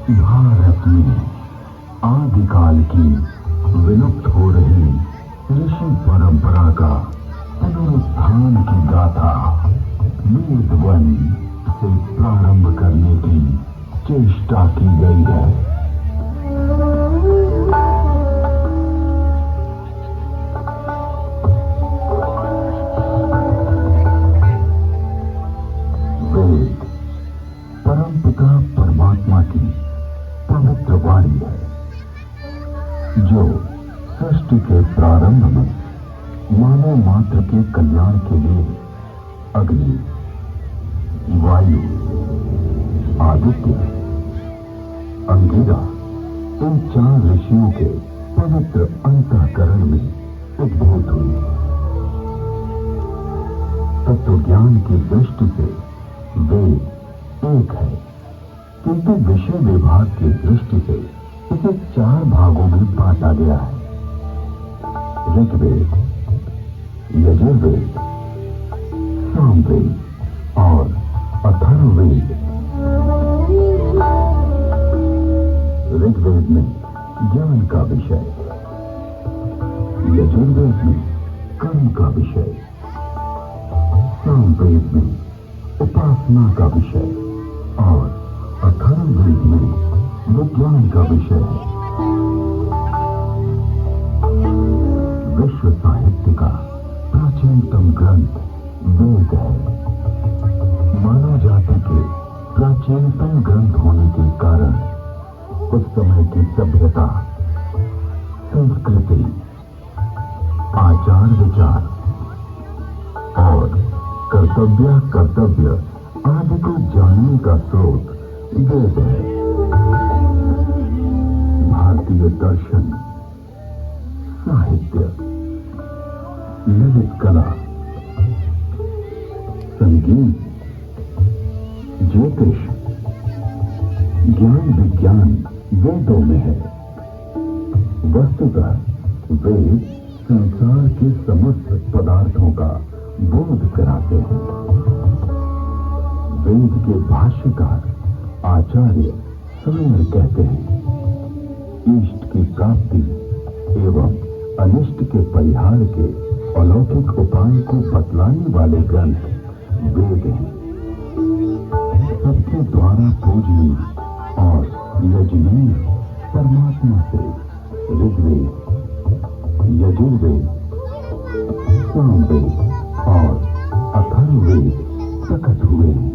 भारत में आदिकाल की विलुप्त हो रही ऋषि परंपरा का पुनरुत्थान की गाथा वेदवन से प्रारंभ करने की चेष्टा की गई है। वेद परमपिता परमात्मा की पवित्र वाणी है, जो सृष्टि के प्रारंभ में मानव मात्र के कल्याण के लिए अग्नि, वायु, आदित्य, अंगिरा इन 4 ऋषियों के पवित्र अंतःकरण में उद्भूत हुई। तत्व ज्ञान की दृष्टि से वेद एक है, किंतु विषय विभाग की दृष्टि से इसे 4 भागों में बांटा गया है। ऋग्वेद, यजुर्वेद, सामवेद और अथर्ववेद। ऋग्वेद में ज्ञान का विषय, यजुर्वेद में कर्म का विषय, सामवेद में उपासना का विषय और अथर्ववेद में विज्ञान का विषय है। विश्व साहित्य का प्राचीनतम ग्रंथ वेद है। मानव जाति के प्राचीनतम ग्रंथ होने के कारण उस समय की सभ्यता, संस्कृति, आचार विचार और कर्तव्य आदि को जानने का स्रोत वेद है। भारतीय दर्शन, साहित्य, ललित कला, संगीत, ज्योतिष, ज्ञान विज्ञान वेदों में है। वस्तुतः वेद संसार के समस्त पदार्थों का बोध कराते हैं। वेद के भाष्यकार आचार्य स्वयं कहते हैं, इष्ट की प्राप्ति एवं अनिष्ट के परिहार के अलौकिक उपाय को बतलाने वाले ग्रंथ वेद हैं। सबके द्वारा पूजनीय और यजनीय परमात्मा से ऋग्वेद, यजुर्वेद, सामवेद और अथर्ववेद प्रकट हुए हैं।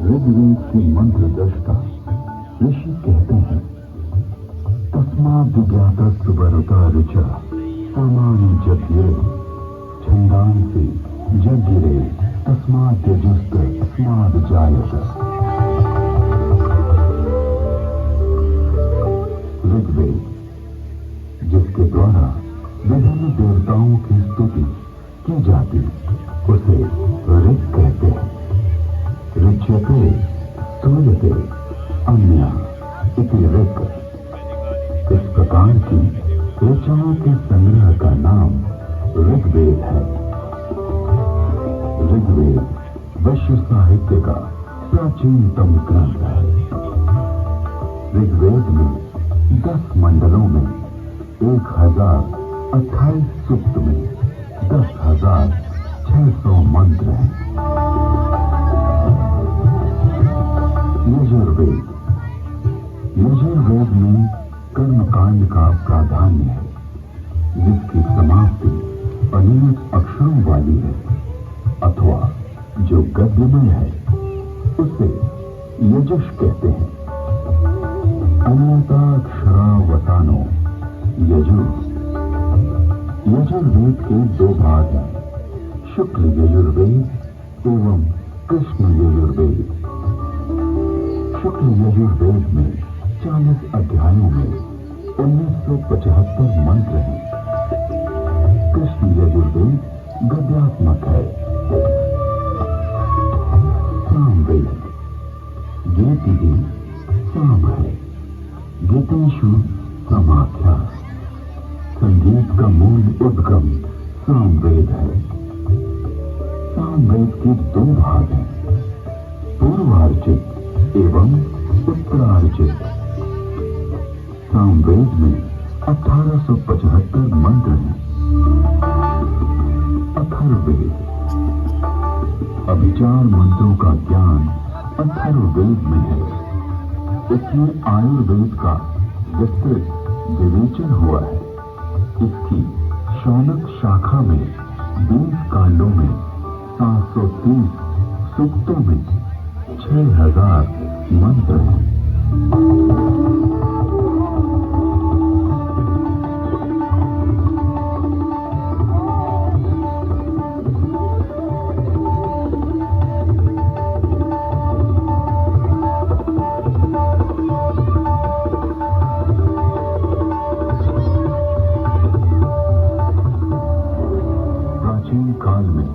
ऋग्वेद के मंत्र दृष्टा ऋषि कहते हैं, तस्माद् विज्ञातस्य वरुता ऋचा सामानि जज्ञिरे छन्दांसि जज्ञिरे तस्माद् यजुस्त अस्माद् जायत। ऋग्वेद, जिसके द्वारा विभिन्न देवताओं की स्तुति की जाती, उसे ऋग कहते हैं। ऋच्यते स्तूयते अन्या इति ऋक्। इस प्रकार की ऋचाओं के संग्रह का नाम ऋग्वेद है। ऋग्वेद विश्व साहित्य का प्राचीनतम ग्रंथ है। ऋग्वेद में 10 मंडलों में 1028 सूक्त में 10,600 मंत्र हैं। यजुर्वेद में कर्मकांड का प्राधान्य है, जिसकी समाप्ति अनियत अक्षरों वाली है, अथवा जो गद्यमय है उसे यजुष कहते हैं। अनियताक्षरावसानो यजुर। यजुर्वेद के 2 भाग हैं, शुक्ल यजुर्वेद एवं कृष्ण यजुर्वेद। शुक्ल यजुर्वेद में 40 अध्यायों में 1975 मंत्र हैं। कृष्ण यजुर्वेद गद्यात्मक है। सामवेद गीति साम है। गीतेषु समाख्यास। संगीत का मूल उद्गम सामवेद है। सामवेद के 2 भाग हैं, पूर्वार्चित एवं उत्तरार्जित। सामवेद में 1875 मंत्र हैं। अथर्ववेद, अभिचार मंत्रों का ज्ञान अथर्ववेद में है। इसमें आयुर्वेद का विस्तृत विवेचन हुआ है। इसकी शौनक शाखा में 20 कांडों में 730 सूक्तों में 6000 मंत्र हैं। प्राचीन काल में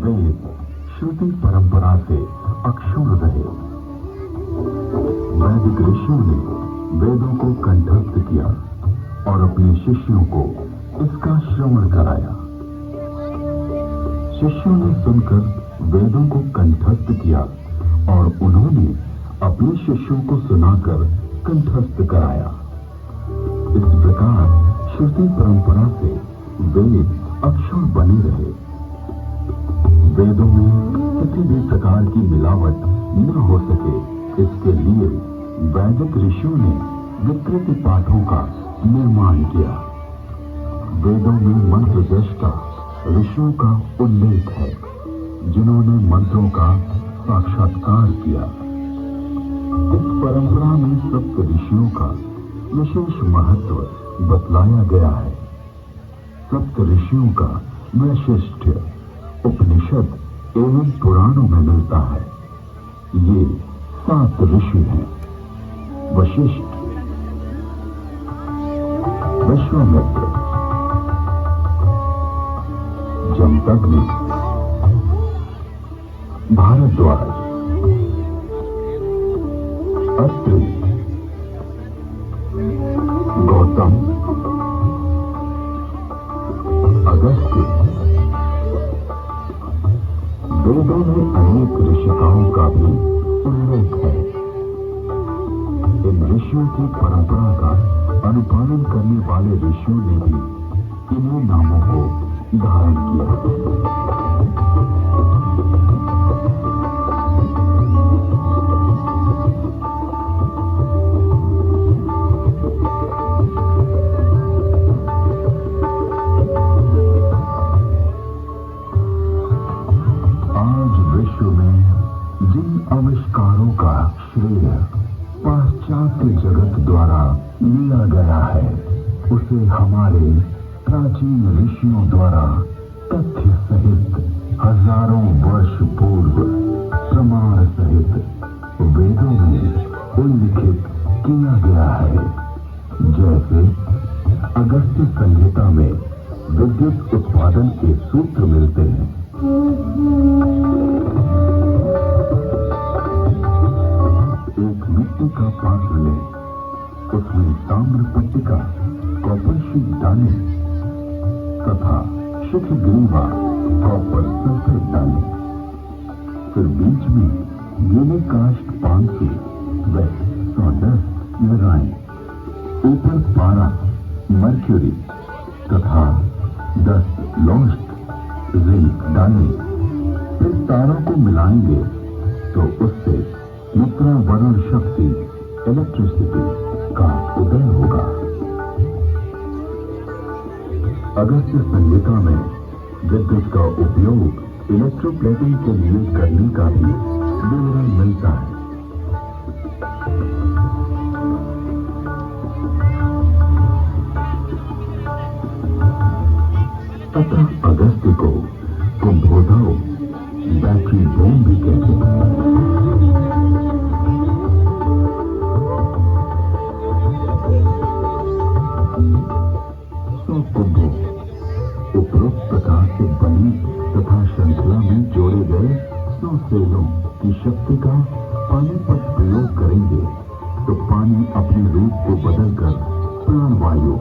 वेद श्रुति परंपरा से अक्षुण्ण रहे। वैदिक ऋषियों ने वेदों को कंठस्थ किया और अपने शिष्यों को इसका श्रवण कराया। शिष्यों ने सुनकर वेदों को कंठस्थ किया और उन्होंने अपने शिष्यों को सुनाकर कंठस्थ कराया। इस प्रकार श्रुति परंपरा से वेद अक्षर बने रहे। वेदों में किसी भी प्रकार की मिलावट न हो सके, इसके लिए वैदिक ऋषियों ने विकृति पाठों का निर्माण किया। वेदों में मंत्र दृष्टा ऋषियों का उल्लेख है, जिन्होंने मंत्रों का साक्षात्कार किया। इस परंपरा में सप्त ऋषियों का विशेष महत्व बतलाया गया है। सप्त ऋषियों का वैशिष्ट्य उपनिषद एवं पुराणों में मिलता है। ये 7 ऋषि हैं: वशिष्ठ, विश्वामित्र, जमदग्नि, भारद्वाज, अत्रि, गौतम, अगस्त्य। वेदों में अनेक ऋषिकाओं का भी उल्लेख है। इन ऋषियों की परंपरा का अनुपालन करने वाले ऋषियों ने भी इन्हीं नामों को धारण किया। आविष्कारों का श्रेय पाश्चात्य जगत द्वारा लिया गया है, उसे हमारे प्राचीन ऋषियों द्वारा तथ्य सहित हजारों वर्ष पूर्व प्रमाण सहित वेदों में उल्लिखित किया गया है। जैसे अगस्त्य संहिता में विद्युत उत्पादन के सूत्र मिलते हैं। एक मिट्टी का पात्र लें, उसमें ताम्र पट्टिका कॉपर शीट डालें तथा शिखग्रीवा कॉपर सल्फेट डालें। फिर बीच में गीले काष्ठ पान से व सॉडस्ट लगाएं। ऊपर पारा मर्क्यूरी तथा 10 लोस्ट जिंक डालें। फिर तारों को मिलाएंगे तो उससे मुद्रा वरुण शक्ति इलेक्ट्रिसिटी का उदय होगा। अगस्त्य संहिता में विद्युत का उपयोग इलेक्ट्रोप्लेटिंग के लिए करने का भी विवरण मिलता है। तथा अगस्त्य को कुंभोदव बैटरी बूम भी कहते हैं। उपरोक्त प्रकार से बनी तथा श्रृंखला में जोड़े गए 100 सेलों की शक्ति का पानी पर प्रयोग करेंगे तो पानी अपने रूप को बदलकर प्राणवायु,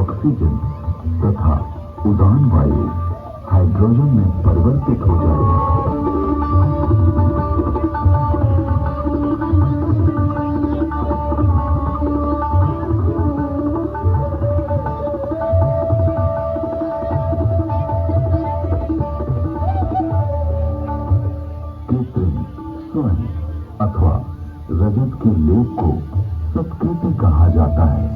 ऑक्सीजन तथा उदान वायु हाइड्रोजन में परिवर्तित हो जाएगा। उसके लेप को सत्कृति कहा जाता है।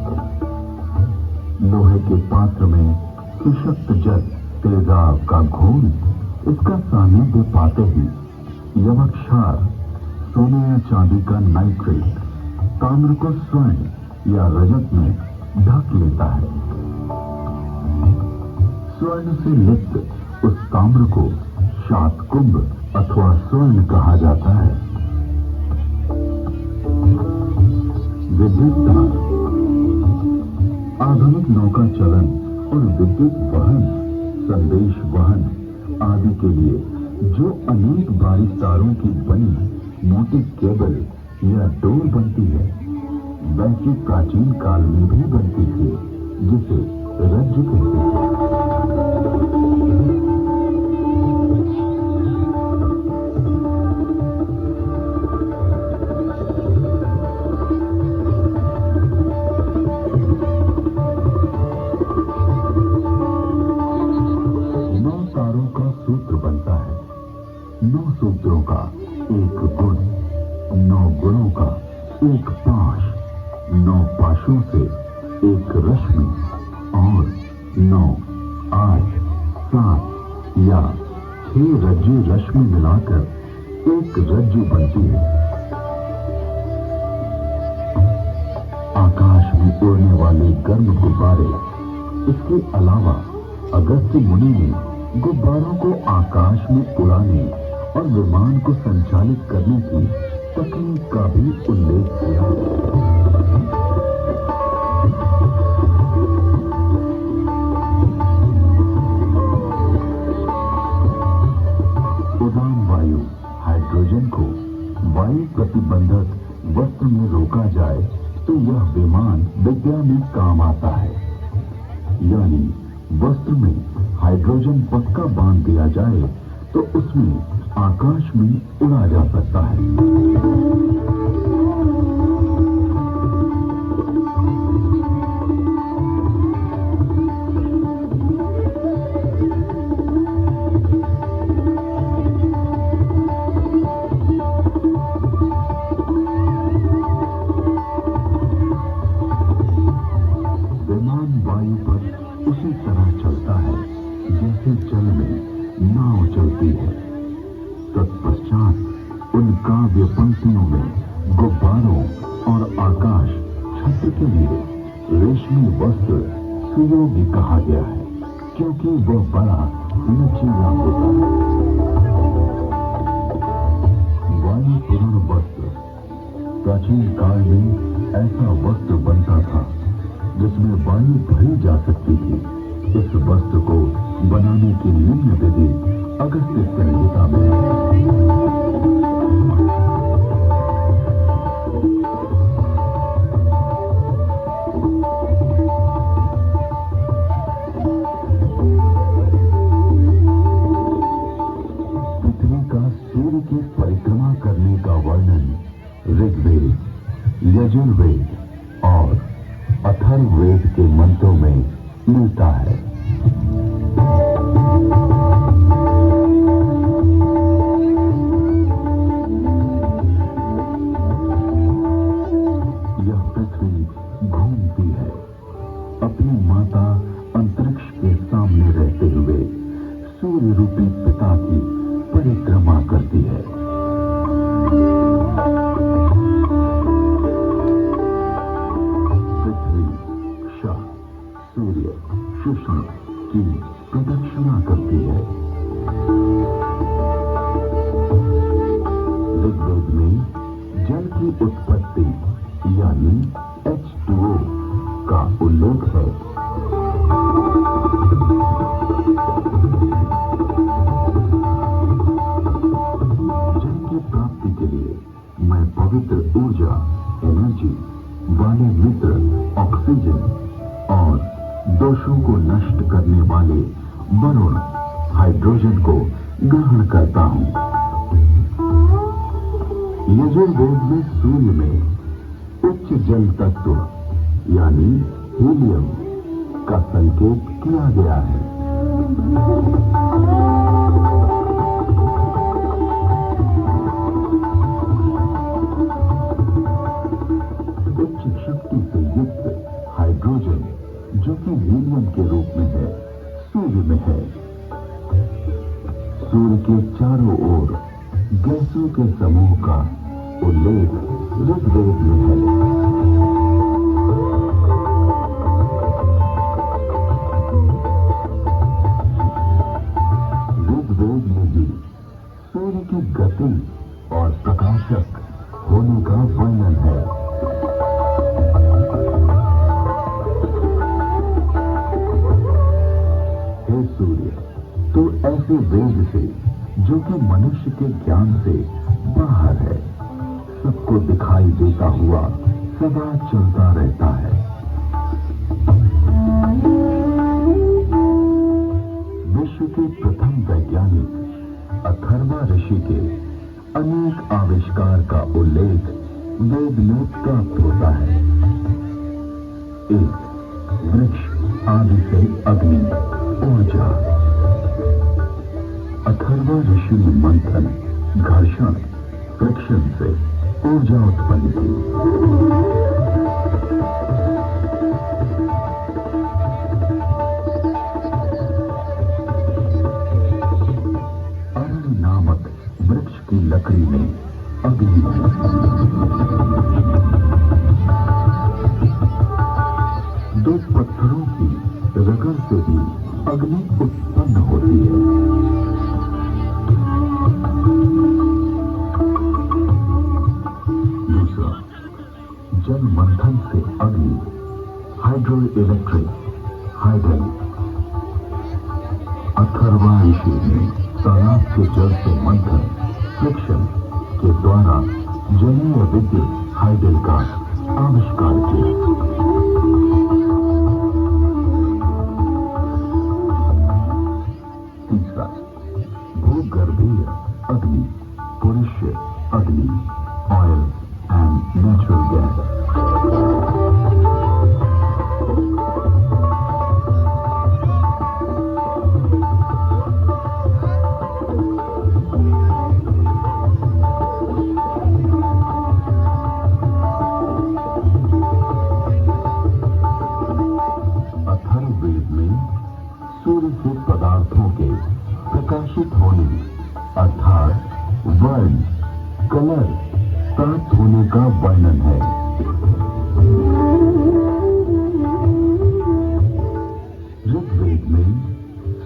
लोहे के पात्र में सुशक्त जल तेजाब का घोल इसका सानिध्य पाते ही यवक्षार सोने या चांदी का नाइट्रेट ताम्र को स्वर्ण या रजत में ढक लेता है। स्वर्ण से लिप्त उस ताम्र को शातकुंभ अथवा स्वर्ण कहा जाता है। विद्युत तार, आधुनिक नौका चलन और विद्युत वहन, संदेश वहन आदि के लिए जो अनेक बारीक तारों की बनी मोटी केबल या डोर बनती है, वैसी प्राचीन काल में भी बनती थी, जिसे रज्जु कहते थे। नौ सूत्रों का एक गुण, 9 गुणों का एक पाश, 9 पाशों से एक रश्मि और 9, 8, 7 या 6 रज्जु रश्मि मिलाकर एक रज्जु बनती है। आकाश में उड़ने वाले गर्म गुब्बारे। इसके अलावा अगस्त्य मुनि ने गुब्बारों को आकाश में उड़ाने और विमान को संचालित करने की तकनीक का भी उल्लेख किया। उड़ान वायु हाइड्रोजन को वायु प्रतिबंधक वस्त्र में रोका जाए तो यह विमान विद्या में काम आता है। यानी वस्त्र में हाइड्रोजन पक्का बांध दिया जाए तो उसमें आकाश में उड़ा जा सकता है। विमान वायु पर उसी तरह चलता है जैसे जल में नाव चलती है। तत्पश्चात उन काव्य पंक्तियों में गुब्बारों और आकाश छत्र के लिए रेशमी वस्त्र सुयोगी कहा गया है, क्योंकि वह बड़ा लचीला होता है। वायु पूर्ण वस्त्र। प्राचीन काल में ऐसा वस्त्र बनता था जिसमें वायु भरी जा सकती थी। इस वस्त्र को बनाने की निम्न विधि अगस्त्य संहिता में है। पृथ्वी का सूर्य की परिक्रमा करने का वर्णन ऋग्वेद, यजुर्वेद और अथर्ववेद के मंत्रों में मिलता है। यह पृथ्वी घूमती है, अपनी माता अंतरिक्ष के सामने रहते हुए सूर्य रूपी पिता की परिक्रमा करती है। पृथ्वी शाह सूर्य सुषम की प्रदक्षिणा करती है। ऋग्वेद में जल की उत्पत्ति यानी H2O का उल्लेख है। जल की प्राप्ति के लिए मैं पवित्र ऊर्जा एनर्जी वाले मित्र ऑक्सीजन और दोषों को नष्ट करने वाले वरुण हाइड्रोजन को ग्रहण करता हूं। यजुर्वेद में सूर्य में उच्च जल तत्व यानी हीलियम का संकेत किया गया है। सूर्य के चारों ओर गैसों के समूह का उल्लेख ऋग्वेद में है। ऋग्वेद में भी सूर्य की गति और प्रकाशक होने का वर्णन है। हे सूर्य, तो ऐसे वेग से जो कि मनुष्य के ज्ञान से बाहर है, सबको दिखाई देता हुआ सदा चलता रहता है। विश्व के प्रथम वैज्ञानिक अथर्वा ऋषि के अनेक आविष्कार का उल्लेख वेद में प्राप्त होता है। एक, वृक्ष आदि से अग्नि, ऊर्जा। अथर्वा ऋषि ने मंथन, घर्षण, फ्रिक्शन से ऊर्जा उत्पन्न की। अरण्य नामक वृक्ष की लकड़ी में अग्नि है। दो पत्थरों की रगड़ से भी अग्नि उत्पन्न होती है। दूसरा, जल मंथन से अग्नि, हाइड्रो इलेक्ट्रिक, हाइड्रोलिक। अथर्वा ऋषि ने तालाब के जल से मंथन, फ्रिक्शन के द्वारा जलीय विद्युत हाइडल का आविष्कार किया। तीसरा, भूगर्भीय अग्नि, पुरुष अग्नि, oil and natural gas. Atharvaveda में सूर्य से पदार्थों के प्रकाशित होने अर्थात वर्ण, कलर प्राप्त होने का वर्णन है। ऋग्वेद में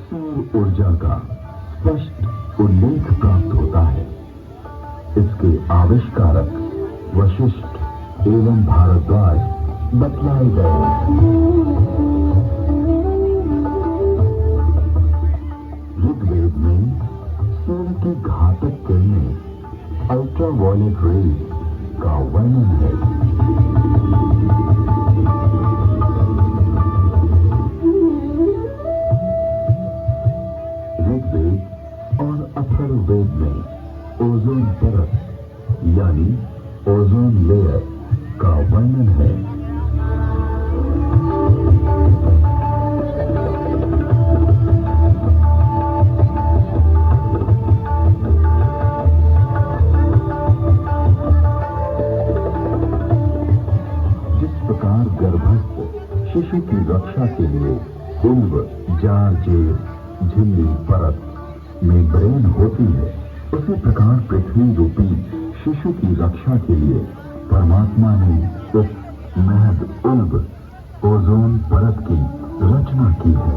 सौर ऊर्जा का स्पष्ट उल्लेख प्राप्त होता है। इसके आविष्कारक वशिष्ठ एवं भारद्वाज बतलाए गए हैं। ऋग्वेद में सूर्य की घातक किरणें अल्ट्रावायलेट रेज का वर्णन है। ऋग्वेद और अथर्ववेद में ओजोन परत यानी ओजोन लेयर का वर्णन है। गर्भस्थ शिशु की रक्षा के लिए उल्ब, जार, जेर, झिल्ली, परत में ब्रेन होती है, उसी प्रकार पृथ्वी रूपी शिशु की रक्षा के लिए परमात्मा ने उस महद उल्ब ओजोन परत की रचना की है।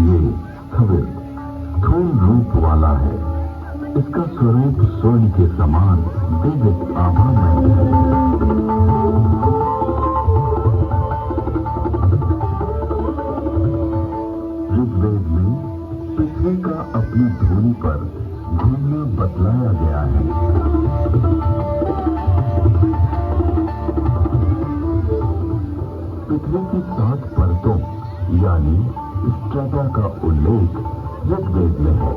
ये स्थविर स्थूल रूप वाला है। इसका स्वरूप स्वर्ण के समान दिव्य आभा में है। ऋग्वेद में पृथ्वी का अपनी धुरी पर घूमना बतलाया गया है। पृथ्वी की 7 परतों यानी स्ट्रेटा का उल्लेख ऋग्वेद में है।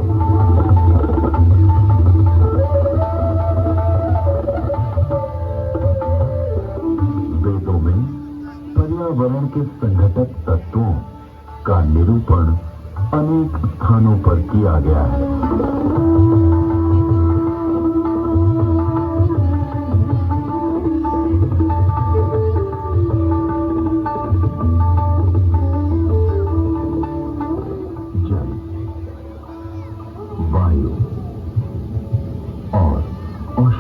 वेदों में पर्यावरण के संघटक तत्वों का निरूपण अनेक स्थानों पर किया गया है। जल, वायु,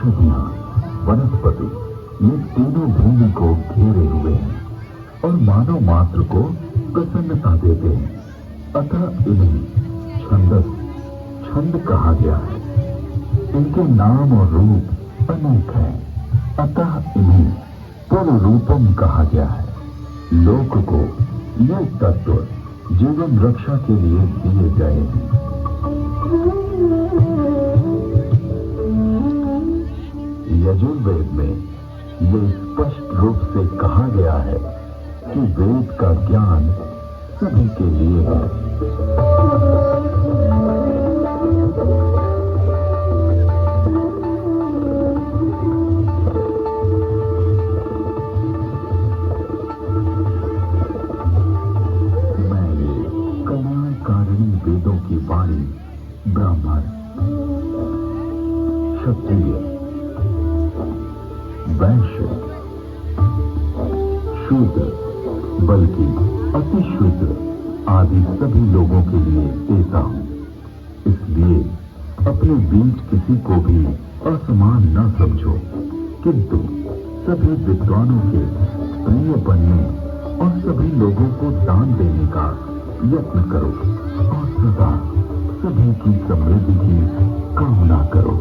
औषधियां, वनस्पति, ये तीनों भूमि को घेरे हुए हैं और मानव मात्र को प्रसन्नता देते हैं। अतः इन्हें छंद कहा गया है। इनके नाम और रूप अनेक हैं, अतः इन्हें पुरुष रूपम कहा गया है। लोक को ये तत्व जीवन रक्षा के लिए दिए गए हैं। यजुर्वेद में ये स्पष्ट रूप से कहा गया है कि वेद का ज्ञान सभी के लिए है। मैं ये कल्याणकारिणी वेदों की वाणी ब्राह्मण, क्षत्रिय, वैश्य, शूद्र, बल्कि अति शूद्र आदि सभी लोगों के लिए देता हूं। इसलिए अपने बीच किसी को भी असमान न समझो, किंतु सभी विद्वानों के प्रिय बनने और सभी लोगों को दान देने का यत्न करो और सदा सभी की समृद्धि की कामना करो।